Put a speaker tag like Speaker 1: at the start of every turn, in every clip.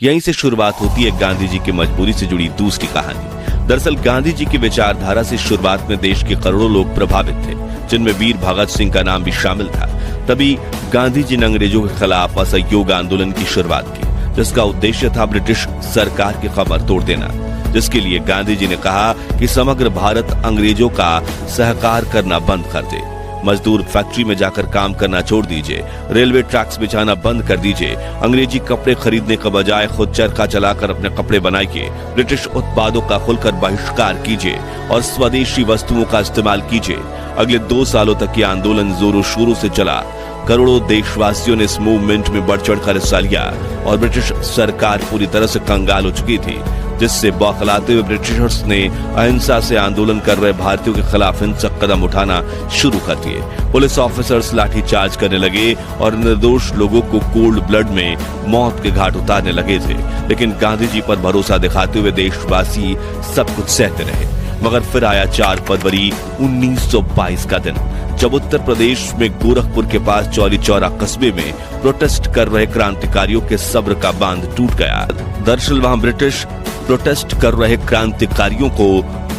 Speaker 1: यहीं से शुरुआत होती है गांधी जी की मजबूरी से जुड़ी दूसरी कहानी। दरअसल गांधी जी की विचारधारा से शुरुआत में देश के करोड़ों लोग प्रभावित थे, जिनमें वीर भगत सिंह का नाम भी शामिल था। तभी गांधी जी ने अंग्रेजों के खिलाफ असहयोग आंदोलन की शुरुआत की, जिसका उद्देश्य था ब्रिटिश सरकार की कमर तोड़ देना। जिसके लिए गांधी जी ने कहा कि समग्र भारत अंग्रेजों का सहकार करना बंद कर दे। मजदूर फैक्ट्री में जाकर काम करना छोड़ दीजिए, रेलवे ट्रैक्स बिछाना बंद कर दीजिए, अंग्रेजी कपड़े खरीदने का बजाय खुद चरखा चलाकर अपने कपड़े बनाइए, ब्रिटिश उत्पादों का खुलकर बहिष्कार कीजिए और स्वदेशी वस्तुओं का इस्तेमाल कीजिए। अगले 2 सालों तक ये आंदोलन जोरों शोरों से चला। करोड़ों देशवासियों ने इस मूवमेंट में बढ़ चढ़कर हिस्सा लिया और ब्रिटिश सरकार पूरी तरह से कंगाल हो चुकी थी, जिससे बौखलाते हुए ब्रिटिशर्स ने अहिंसा से आंदोलन कर रहे भारतीयों के खिलाफ हिंसक कदम उठाना शुरू कर दिए। पुलिस ऑफिसर्स लाठीचार्ज करने लगे और निर्दोष लोगों को कोल्ड ब्लड में मौत के घाट उतारने लगे थे। लेकिन गांधी जी पर भरोसा दिखाते हुए देशवासी सब कुछ सहते रहे। मगर फिर आया 4 फरवरी 1922 का दिन, जब उत्तर प्रदेश में गोरखपुर के पास चौरी चौरा कस्बे में प्रोटेस्ट कर रहे क्रांतिकारियों के सब्र का बांध टूट गया। दरअसल वहां ब्रिटिश प्रोटेस्ट कर रहे क्रांतिकारियों को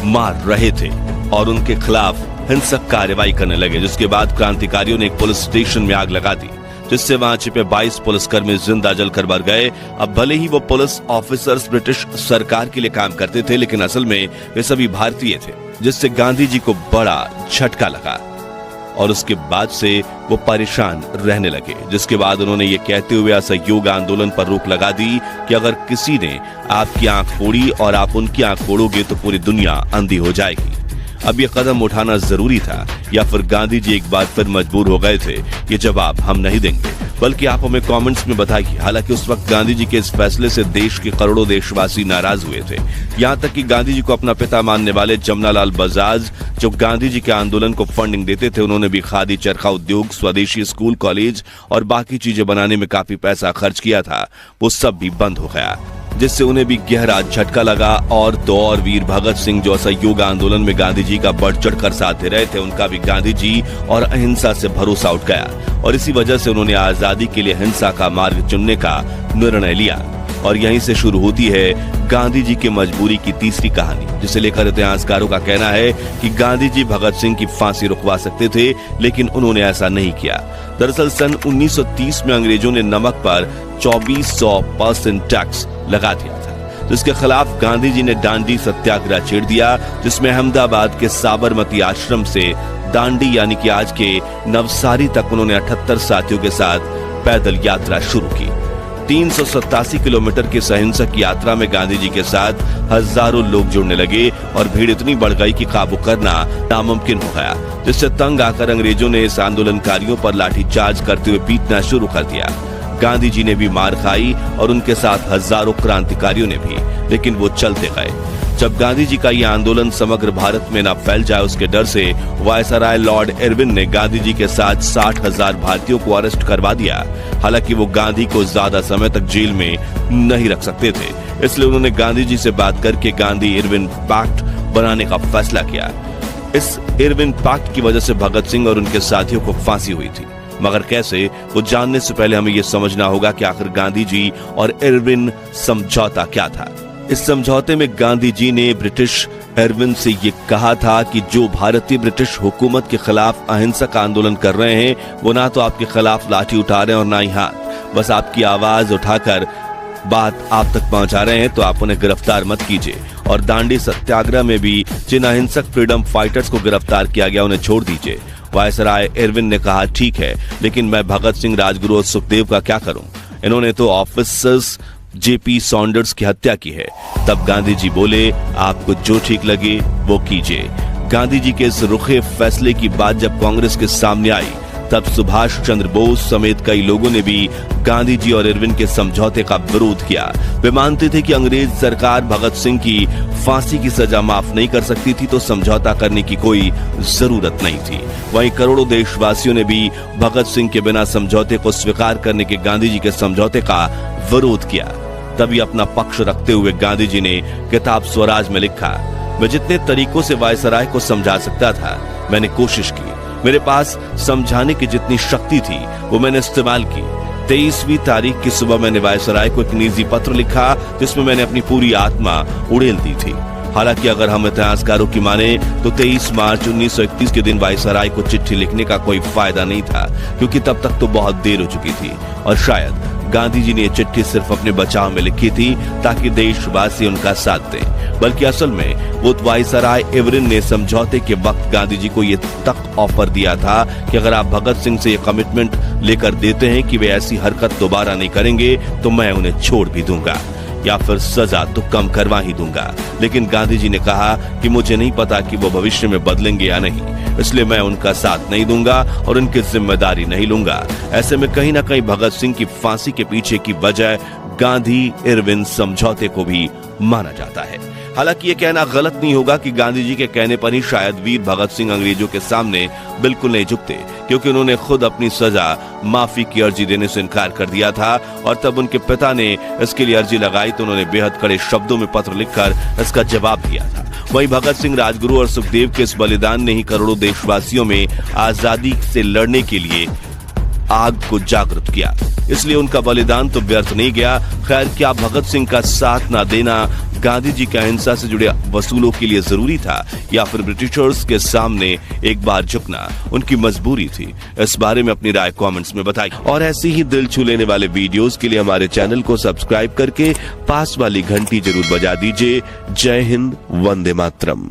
Speaker 1: मार रहे थे और उनके खिलाफ हिंसक कार्रवाई करने लगे, जिसके बाद क्रांतिकारियों ने एक पुलिस स्टेशन में आग लगा दी, जिससे वहां छिपे 22 पुलिसकर्मी जिंदा जलकर मर गए। अब भले ही वो पुलिस ऑफिसर्स ब्रिटिश सरकार के लिए काम करते थे, लेकिन असल में वे सभी भारतीय थे, जिससे गांधी जी को बड़ा झटका लगा और उसके बाद से वो परेशान रहने लगे। जिसके बाद उन्होंने ये कहते हुए असहयोग आंदोलन पर रोक लगा दी कि अगर किसी ने आपकी आंख फोड़ी और आप उनकी आंख फोड़ोगे तो पूरी दुनिया अंधी हो जाएगी। अब ये कदम उठाना जरूरी था या फिर गांधी जी एक बार फिर मजबूर हो गए थे? ये जवाब हम नहीं देंगे, बल्कि आप हमें कमेंट्स में बताइए। हालांकि उस वक्त गांधी जी के इस फैसले से देश के करोड़ों देशवासी नाराज हुए थे। यहाँ तक कि गांधी जी को अपना पिता मानने वाले जमनालाल बजाज, जो गांधी जी के आंदोलन को फंडिंग देते थे, उन्होंने भी खादी, चरखा उद्योग, स्वदेशी स्कूल कॉलेज और बाकी चीजें बनाने में काफी पैसा खर्च किया था, वो सब भी बंद हो गया, जिससे उन्हें भी गहरा झटका लगा। और तो और वीर भगत सिंह, जो असहयोग आंदोलन में गांधी जी का बढ़ चढ़कर साथ दे रहे थे, उनका भी गांधी जी और अहिंसा से भरोसा उठ गया और इसी वजह से उन्होंने आजादी के लिए हिंसा का मार्ग चुनने का निर्णय लिया। और यहीं से शुरू होती है गांधी जी की मजबूरी की तीसरी कहानी, जिसे लेकर इतिहासकारों का कहना है कि गांधी जी भगत सिंह की फांसी रुकवा सकते थे, लेकिन उन्होंने ऐसा नहीं किया। दरअसल सन 1930 में अंग्रेजों ने नमक पर 2400% टैक्स लगा दिया था, जिसके खिलाफ गांधी जी ने दांडी सत्याग्रह छेड़ दिया, जिसमें अहमदाबाद के साबरमती आश्रम से दांडी यानी कि आज के नवसारी तक उन्होंने 78 साथियों के साथ पैदल यात्रा शुरू की। 387 किलोमीटर की सहिंसक यात्रा में गांधी जी के साथ हजारों लोग जुड़ने लगे और भीड़ इतनी बढ़ गई कि काबू करना नामुमकिन हो गया, जिससे तंग आकर अंग्रेजों ने इस आंदोलनकारियों पर लाठीचार्ज करते हुए पीटना शुरू कर दिया। गांधी जी ने भी मार खाई और उनके साथ हजारों क्रांतिकारियों ने भी, लेकिन वो चलते गए। जब गांधी जी का यह आंदोलन समग्र भारत में न फैल जाए, उसके डर से वायसराय लॉर्ड इरविन ने गांधी जी के साथ 60,000 भारतीयों को अरेस्ट करवा दिया। हालांकि वो गांधी को ज्यादा समय तक जेल में नहीं रख सकते थे, इसलिए उन्होंने गांधी जी से बात करके गांधी इरविन पैक्ट बनाने का फैसला किया। इस इरविन पैक्ट की वजह से भगत सिंह और उनके साथियों को फांसी हुई थी, मगर कैसे, वो जानने से पहले हमें यह समझना होगा कि आखिर गांधी जी और इरविन समझौता क्या था। इस समझौते में गांधी जी ने ब्रिटिश इरविन से ये कहा था कि जो भारतीय ब्रिटिश हुकूमत के खिलाफ अहिंसक आंदोलन कर रहे हैं, वो ना तो आपके खिलाफ लाठी उठा रहे हैं और ना ही हाथ, बस आपकी आवाज उठाकर बात आप तक पहुंचा रहे हैं, तो आप उन्हें गिरफ्तार मत कीजिए। और दांडी सत्याग्रह में भी जिन अहिंसक फ्रीडम फाइटर्स को गिरफ्तार किया गया, उन्हें छोड़ दीजिए। वायसराय इरविन ने कहा, ठीक है, लेकिन मैं भगत सिंह, राजगुरु और सुखदेव का क्या करूं? इन्होंने तो ऑफिसर्स जेपी सॉन्डर्स की हत्या की है। तब गांधी जी बोले, आपको जो ठीक लगे वो कीजिए। गांधी जी के इस रुखे फैसले की बात जब कांग्रेस के सामने आई, तब सुभाष चंद्र बोस समेत कई लोगों ने भी गांधी जी और इरविन के समझौते का विरोध किया। वे मानते थे कि अंग्रेज सरकार भगत सिंह की फांसी की सजा माफ नहीं कर सकती थी, तो समझौता करने की कोई जरूरत नहीं थी। वहीं करोड़ों देशवासियों ने भी भगत सिंह के बिना समझौते को स्वीकार करने के गांधी जी के समझौते का विरोध किया। तभी अपना पक्ष रखते हुए गांधी जी ने किताब स्वराज में लिखा, मैं जितने तरीकों से वायसराय को समझा सकता था, मैंने कोशिश की। मेरे पास समझाने की जितनी शक्ति थी, वो मैंने इस्तेमाल की। 23वीं तारीख की सुबह मैंने वायसराय को एक निजी पत्र लिखा जिसमें मैंने अपनी पूरी आत्मा उड़ेल दी थी। हालांकि अगर हम इतिहासकारों की माने तो 23 मार्च 1931 के दिन वायसराय को चिट्ठी लिखने का कोई फायदा नहीं था, क्योंकि तब तक तो बहुत देर हो चुकी थी और शायद गांधी जी ने यह चिट्ठी सिर्फ अपने बचाव में लिखी थी ताकि देशवासी उनका साथ दें, बल्कि असल में वो वायसराय इवरिन ने समझौते के वक्त गांधी जी को यह तक ऑफर दिया था कि अगर आप भगत सिंह से ये कमिटमेंट लेकर देते हैं कि वे ऐसी हरकत दोबारा नहीं करेंगे तो मैं उन्हें छोड़ भी दूंगा या फिर सजा तो कम करवा ही दूंगा। लेकिन गांधी जी ने कहा कि मुझे नहीं पता कि वो भविष्य में बदलेंगे या नहीं, इसलिए मैं उनका साथ नहीं दूंगा और उनकी जिम्मेदारी नहीं लूंगा। ऐसे में कहीं ना कहीं भगत सिंह की फांसी के पीछे की वजह गांधी इरविन समझौते को भी माना जाता है। हालांकि ये कहना गलत नहीं होगा कि गांधी जी के कहने पर ही शायद वीर भगत सिंह अंग्रेजों के सामने बिल्कुल नहीं झुकते, क्योंकि उन्होंने खुद अपनी सजा माफी की अर्जी देने से इनकार कर दिया था और तब उनके पिता ने इसके लिए अर्जी लगाई तो उन्होंने बेहद कड़े शब्दों में पत्र लिखकर इसका जवाब दिया था। वहीं भगत सिंह, राजगुरु और सुखदेव के इस बलिदान ने ही करोड़ों देशवासियों में आजादी से लड़ने के लिए आग को जागृत किया, इसलिए उनका बलिदान तो व्यर्थ नहीं गया। खैर, क्या भगत सिंह का साथ ना देना गांधी जी का अहिंसा से जुड़े वसूलों के लिए जरूरी था या फिर ब्रिटिशर्स के सामने एक बार झुकना उनकी मजबूरी थी? इस बारे में अपनी राय कमेंट्स में बताइए और ऐसी ही दिल छू लेने वाले वीडियोस के लिए हमारे चैनल को सब्सक्राइब करके पास वाली घंटी जरूर बजा दीजिए। जय हिंद, वंदे मातरम।